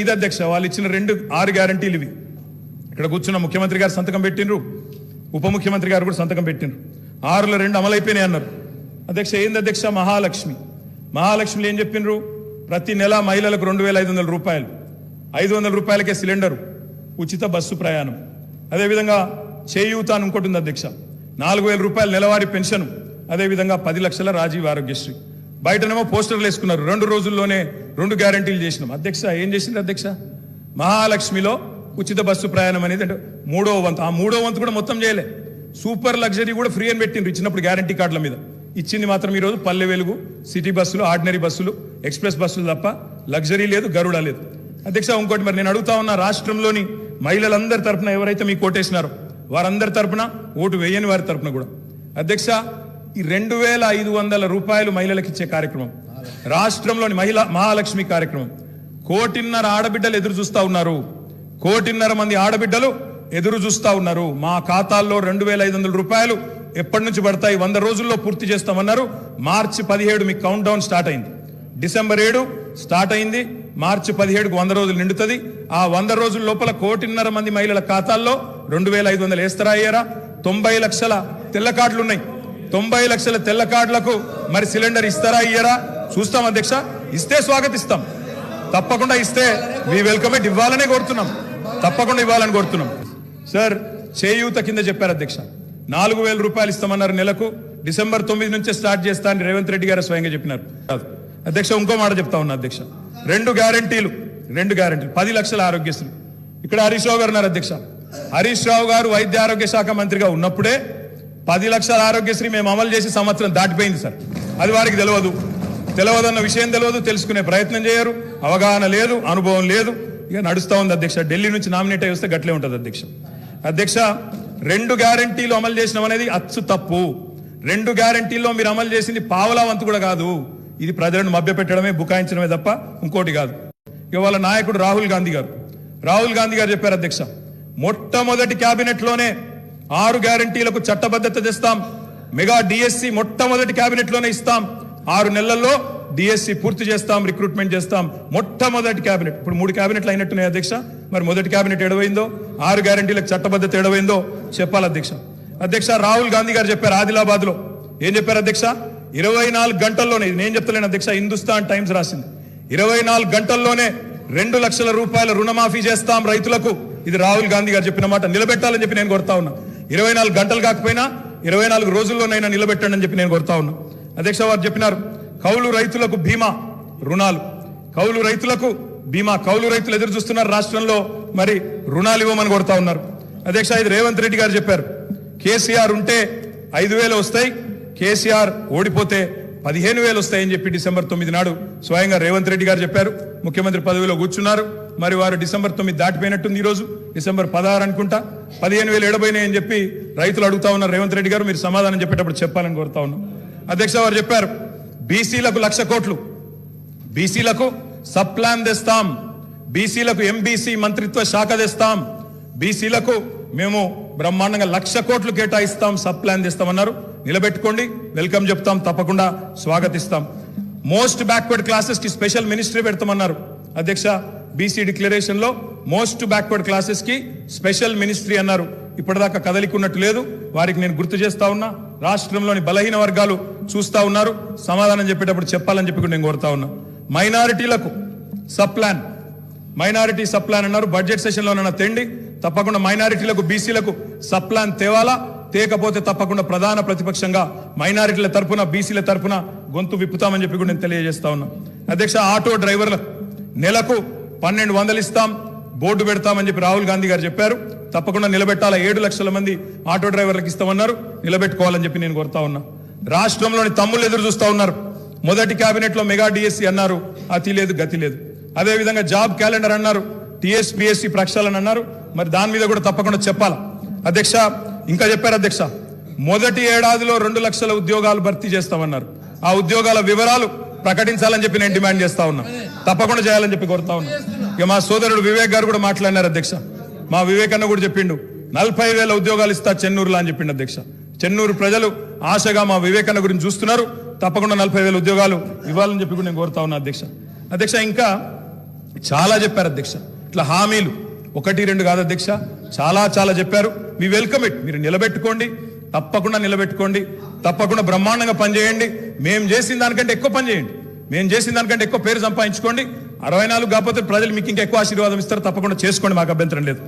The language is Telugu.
ఇది అధ్యక్ష వాళ్ళు ఇచ్చిన 6 గ్యారంటీలు ఇవి. ఇక్కడ కూర్చున్న ముఖ్యమంత్రి గారు సంతకం పెట్టినరు, ఉప ముఖ్యమంత్రి గారు కూడా సంతకం పెట్టినరు. 6లో 2 అమలైపోయినాయి అన్నారు. అధ్యక్ష ఏంది అధ్యక్ష? మహాలక్ష్మిలో ఏం చెప్పినరు? ప్రతి నెల మహిళలకు 2500 రూపాయలు, 500 రూపాయలకే సిలిండరు, ఉచిత బస్సు ప్రయాణం. అదేవిధంగా చేయూత అని ఇంకోటి ఉంది అధ్యక్ష, 4000 రూపాయలు నెలవారీ పెన్షన్, అదేవిధంగా 10 లక్షల రాజీవ్ ఆరోగ్యశ్రీ. బయటనేమో పోస్టర్లు వేసుకున్నారు. 2 రోజుల్లోనే 2 గ్యారంటీలు చేసినాం. అధ్యక్ష ఏం చేసింది అధ్యక్ష? మహాలక్ష్మిలో ఉచిత బస్సు ప్రయాణం అనేది అంటే 3వ వంతు, ఆ 3వ వంతు కూడా మొత్తం చేయలే. సూపర్ లగ్జరీ కూడా ఫ్రీ అని పెట్టిండ్రు ఇచ్చినప్పుడు గ్యారంటీ కార్డుల మీద. ఇచ్చింది మాత్రం ఈరోజు పల్లె వెలుగు, సిటీ బస్సులు, ఆర్డినరీ బస్సులు, ఎక్స్ప్రెస్ బస్సులు తప్ప లగ్జరీ లేదు, గరుడ లేదు. అధ్యక్ష ఇంకోటి మరి నేను అడుగుతా ఉన్నా, రాష్ట్రంలోని మహిళలందరి తరపున ఎవరైతే మీకు ఓటేసినారో వారందరి తరపున, ఓటు వేయని వారి తరపున కూడా అధ్యక్ష ఈ 2500 రూపాయలు మహిళలకు ఇచ్చే కార్యక్రమం, రాష్ట్రంలోని మహాలక్ష్మి కార్యక్రమం 1.5 కోటి ఆడబిడ్డలు ఎదురు చూస్తా ఉన్నారు. 1.5 కోటి మంది ఆడబిడ్డలు ఎదురు చూస్తా ఉన్నారు. మా ఖాతాల్లో 2500 రూపాయలు ఎప్పటి నుంచి పడతాయి? 100 రోజుల్లో పూర్తి చేస్తామన్నారు. మార్చి 17 మీకు కౌంట్ డౌన్ స్టార్ట్ అయింది. డిసెంబర్ 7 స్టార్ట్ అయింది. మార్చి 17కు 100 రోజులు నిండుతుంది. ఆ 100 రోజుల లోపల 1.5 కోటి మంది మహిళల ఖాతాల్లో 2500 వేస్తారా అయ్యారా? 90 లక్షల తెల్ల కార్డులు ఉన్నాయి. 90 లక్షల తెల్ల కార్డులకు మరి సిలిండర్ ఇస్తారా అయ్యారా? చూస్తాం అధ్యక్ష. ఇస్తే స్వాగతిస్తాం, తప్పకుండా ఇస్తే మీ వెల్కమ్ ఇట్ ఇవ్వాలనే కోరుతున్నాం, తప్పకుండా ఇవ్వాలని కోరుతున్నాం. సార్ చేయూత కింద చెప్పారు అధ్యక్ష, 4000 రూపాయలు ఇస్తామన్నారు నెలకు. డిసెంబర్ 9 నుంచే స్టార్ట్ చేస్తా అని రేవంత్ రెడ్డి గారు స్వయంగా చెప్పినారు. అధ్యక్ష ఇంకో మాట చెప్తా ఉన్నా అధ్యక్ష, 2 గ్యారంటీలు 10 లక్షల ఆరోగ్యశ్రీ. ఇక్కడ హరీష్ రావు గారు ఉన్నారు అధ్యక్ష. హరీష్ రావు గారు వైద్య ఆరోగ్య శాఖ మంత్రిగా ఉన్నప్పుడే 10 లక్షల ఆరోగ్యశ్రీ మేము అమలు చేసి సంవత్సరం దాటిపోయింది సార్. అది వారికి తెలియదన్న విషయం తెలియదు, తెలుసుకునే ప్రయత్నం చేయరు, అవగాహన లేదు, అనుభవం లేదు. ఇక నడుస్తూ ఉంది అధ్యక్ష. ఢిల్లీ నుంచి నామినేట్ అయి వస్తే గట్లే ఉంటుంది అధ్యక్ష. 2 గ్యారంటీలు అమలు చేసినాం అనేది అచ్చు తప్పు. 2 గ్యారంటీల్లో మీరు అమలు చేసింది పావలా వంతు కూడా కాదు. ఇది ప్రజలను మభ్యపెట్టడమే, బుకాయించడమే తప్ప ఇంకోటి కాదు. ఇక వాళ్ళ నాయకుడు రాహుల్ గాంధీ గారు చెప్పారు అధ్యక్ష, మొట్టమొదటి క్యాబినెట్ లోనే 6 గ్యారంటీలకు చట్టబద్ధత తెస్తాం. మెగా డిఎస్సి మొట్టమొదటి క్యాబినెట్ లోనే ఇస్తాం. 6 నెలల్లో డిఎస్సి పూర్తి చేస్తాం, రిక్రూట్మెంట్ చేస్తాం. మొట్టమొదటి క్యాబినెట్. ఇప్పుడు 3 క్యాబినెట్లు అయినట్టున్నాయి అధ్యక్ష. మరి మొదటి క్యాబినెట్ ఎడవైందో, 6 గ్యారంటీలకు చట్టబద్ధత ఎడవైందో చెప్పాలి అధ్యక్ష. రాహుల్ గాంధీ గారు చెప్పారు ఆదిలాబాద్ లో. ఏం చెప్పారు అధ్యక్ష? 24 గంటల్లోనే, ఇది నేను చెప్తలేను అధ్యక్ష, హిందుస్థాన్ టైమ్స్ రాసింది. 24 గంటల్లోనే 2 లక్షల రూపాయల రుణమాఫీ చేస్తాం రైతులకు. ఇది రాహుల్ గాంధీ గారు చెప్పిన మాట నిలబెట్టాలని చెప్పి నేను కోరుతా ఉన్నా. 24 గంటలు కాకపోయినా 24 రోజుల్లోనైనా నిలబెట్టండి అని చెప్పి నేను కోరుతా ఉన్నా అధ్యక్ష. వారు చెప్పినారు కౌలు రైతులకు బీమా రుణాలు, కౌలు రైతులకు బీమా. కౌలు రైతులు ఎదురు చూస్తున్నారు రాష్ట్రంలో, మరి రుణాలు ఇవ్వమని కోరుతా ఉన్నారు అధ్యక్ష. ఇది రేవంత్ రెడ్డి గారు చెప్పారు. కేసీఆర్ ఉంటే 5000 వస్తాయి, కేసీఆర్ ఓడిపోతే 15000 వస్తాయని చెప్పి డిసెంబర్ 9 నాడు స్వయంగా రేవంత్ రెడ్డి గారు చెప్పారు. ముఖ్యమంత్రి పదవిలో కూర్చున్నారు. మరి వారు డిసెంబర్ 9 దాటిపోయినట్టుంది. ఈ రోజు డిసెంబర్ 16 అనుకుంటా. 15000 ఎడబోయినాయని చెప్పి రైతులు అడుగుతా ఉన్నారు. రేవంత్ రెడ్డి గారు మీరు సమాధానం చెప్పేటప్పుడు చెప్పాలని కోరుతా ఉన్నాం అధ్యక్ష. వారు చెప్పారు బీసీలకు 1,00,000 కోట్లు, బీసీలకు సబ్ ప్లాన్ తెస్తాం, బీసీలకు ఎంబీసీ మంత్రిత్వ శాఖ తెస్తాం, బీసీలకు మేము బ్రహ్మాండంగా 1,00,000 కోట్లు కేటాయిస్తాం, సబ్ ప్లాన్ తెస్తామన్నారు. నిలబెట్టుకోండి, వెల్కమ్ చెప్తాం, తప్పకుండా స్వాగతిస్తాం. మోస్ట్ బ్యాక్వర్డ్ క్లాసెస్ కి స్పెషల్ మినిస్ట్రీ పెడతామన్నారు అధ్యక్ష. బీసీ డిక్లరేషన్ లో మోస్ట్ బ్యాక్వర్డ్ క్లాసెస్ కి స్పెషల్ మినిస్ట్రీ అన్నారు. ఇప్పటిదాకా కదలికున్నట్టు లేదు. వారికి నేను గుర్తు చేస్తా ఉన్నా. రాష్ట్రంలోని బలహీన వర్గాలు చూస్తా ఉన్నారు. సమాధానం చెప్పేటప్పుడు చెప్పాలని చెప్పి నేను కోరుతా ఉన్నా. మైనారిటీలకు sub plan, minority sub plan అన్నారు. బడ్జెట్ సెషన్ లోనన్నా తెండి, తప్పకుండా మైనారిటీలకు బీసీలకు సబ్ ప్లాన్ తేవాలా. తేకపోతే తప్పకుండా ప్రధాన ప్రతిపక్షంగా మైనారిటీల తరపున, బీసీల తరపున గొంతు విప్పుతామని చెప్పి కూడా నేను తెలియజేస్తా ఉన్నా అధ్యక్ష. ఆటో డ్రైవర్లకు నెలకు 1200 ఇస్తాం, బోర్డు పెడతామని చెప్పి రాహుల్ గాంధీ గారు చెప్పారు. తప్పకుండా నిలబెట్టాలా. 7 లక్షల మంది ఆటో డ్రైవర్లకు ఇస్తామన్నారు. నిలబెట్టుకోవాలని చెప్పి నేను కోరుతా ఉన్నా. రాష్ట్రంలోని తమ్ముళ్ళు ఎదురు చూస్తా ఉన్నారు. మొదటి కేబినెట్ లో మెగా డిఎస్సి అన్నారు, అతి లేదు గతి లేదు. అదేవిధంగా జాబ్ క్యాలెండర్ అన్నారు, టీఎస్పీఎస్సీ ప్రక్షాళన అన్నారు. మరి దాని మీద కూడా తప్పకుండా చెప్పాలా అధ్యక్ష. ఇంకా చెప్పారు అధ్యక్ష, మొదటి ఏడాదిలో 2 లక్షల ఉద్యోగాలు భర్తీ చేస్తామన్నారు. ఆ ఉద్యోగాల వివరాలు ప్రకటించాలని చెప్పి నేను డిమాండ్ చేస్తా ఉన్నా. తప్పకుండా చేయాలని చెప్పి కోరుతా ఉన్నా. ఇక మా సోదరుడు వివేక్ గారు కూడా మాట్లాడినారు అధ్యక్ష. మా వివేక్ అన్న కూడా చెప్పిండు 40,000 ఉద్యోగాలు ఇస్తా చెన్నూరులో అని చెప్పిండు అధ్యక్ష. చెన్నూరు ప్రజలు ఆశగా మా వివేక్ అన్న గురించి చూస్తున్నారు. తప్పకుండా 40,000 ఉద్యోగాలు ఇవ్వాలని చెప్పి కూడా నేను కోరుతా ఉన్నా అధ్యక్ష. ఇంకా చాలా చెప్పారు అధ్యక్ష. ఇట్లా హామీలు 1-2 కాదు అధ్యక్ష, చాలా చెప్పారు. Me welcome it. మీరు నిలబెట్టుకోండి, తప్పకుండా నిలబెట్టుకోండి, తప్పకుండా బ్రహ్మాండంగా పనిచేయండి. మేము చేసిన దానికంటే ఎక్కువ పని చేయండి, మేము చేసిన దానికంటే ఎక్కువ పేరు సంపాదించుకోండి. 64 కాకపోతే ప్రజలు మీకు ఇంకా ఎక్కువ ఆశీర్వాదం ఇస్తారు, తప్పకుండా చేసుకోండి, మాకు అభ్యంతరం లేదు.